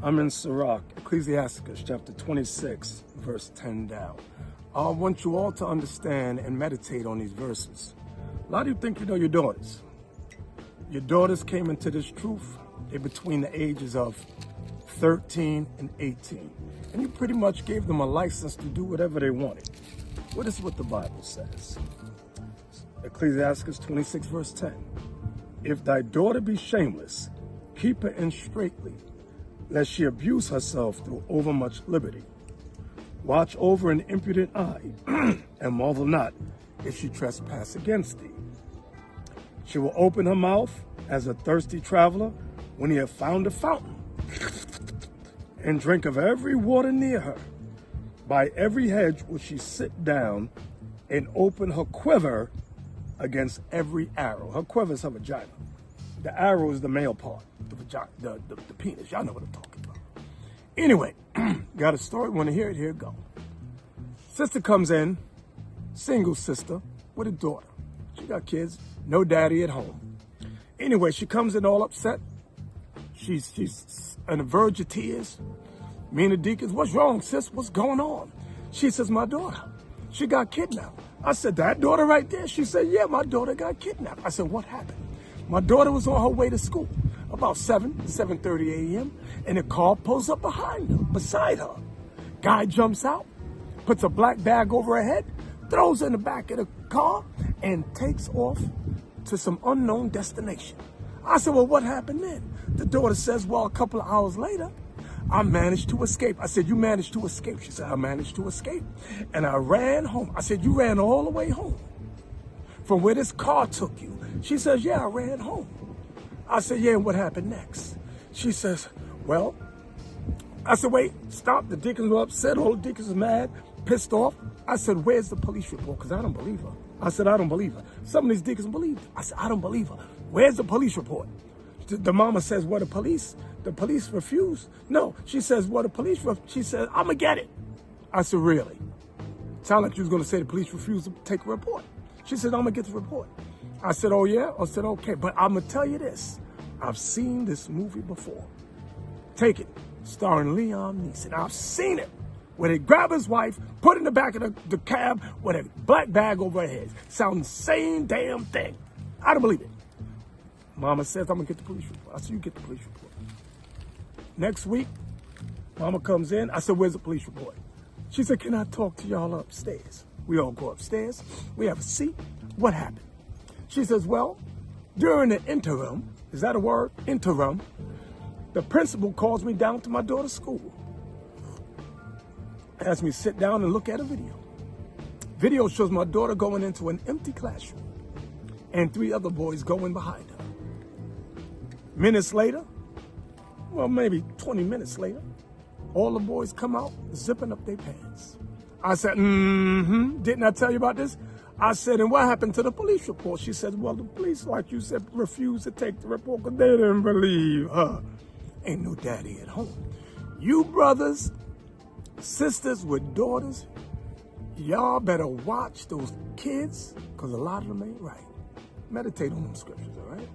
I'm in Sirach, Ecclesiasticus chapter 26, verse 10 down. I want you all to understand and meditate on these verses. A lot of you think you know your daughters. Your daughters came into this truth. They're between the ages of 13 and 18. And you pretty much gave them a license to do whatever they wanted. What is what the Bible says? Ecclesiasticus 26, verse 10. If thy daughter be shameless, keep her in straitly, lest she abuse herself through overmuch liberty. Watch over an impudent eye, and marvel not if she trespass against thee. She will open her mouth as a thirsty traveler when he hath found a fountain, and drink of every water near her. By every hedge will she sit down, and open her quiver against every arrow. Her quiver is her vagina. The arrow is the male part, the vagina, the penis. Y'all know what I'm talking about. Anyway, got a story. Want to hear it? Here it go. Sister comes in, single sister with a daughter. She got kids, no daddy at home. Anyway, she comes in all upset. She's on the verge of tears. Me and the deacons, what's wrong, sis? What's going on? She says, my daughter, she got kidnapped. I said, that daughter right there? She said, yeah, my daughter got kidnapped. I said, what happened? My daughter was on her way to school about 7:30 a.m. and a car pulls up beside her. Guy jumps out, puts a black bag over her head, throws her in the back of the car, and takes off to some unknown destination. I said, well, what happened then? The daughter says, well, a couple of hours later, I managed to escape. I said, you managed to escape? She said, I managed to escape. And I ran home. I said, you ran all the way home from where this car took you? She says, yeah, I ran home. I said, yeah, and what happened next? She says, well, I said, wait, stop. The deacons were upset. All the deacons are mad, pissed off. I said, where's the police report? Because I don't believe her. I said, I don't believe her. Some of these deacons believed her. I said, I don't believe her. Where's the police report? The mama says, well, the police refused. No, she says, well, she says, I'm going to get it. I said, really? Sound like you was going to say the police refused to take a report. She said, I'm going to get the report. I said, oh, yeah? I said, okay, but I'm going to tell you this. I've seen this movie before. Take it, starring Liam Neeson. I've seen it, where they grab his wife, put in the back of the cab with a black bag over her head. Sounds the same damn thing. I don't believe it. Mama says, I'm going to get the police report. I said, you get the police report. Next week, Mama comes in. I said, where's the police report? She said, can I talk to y'all upstairs? We all go upstairs. We have a seat. What happened? She says, well, during the interim, is that a word? Interim. The principal calls me down to my daughter's school. Asks me to sit down and look at a video. Video shows my daughter going into an empty classroom and 3 other boys going behind her. Minutes later, well, maybe 20 minutes later, all the boys come out zipping up their pants. I said, didn't I tell you about this? I said, and what happened to the police report? She said, well, the police, like you said, refused to take the report because they didn't believe her. Ain't no daddy at home. You brothers, sisters with daughters, y'all better watch those kids because a lot of them ain't right. Meditate on them scriptures, all right?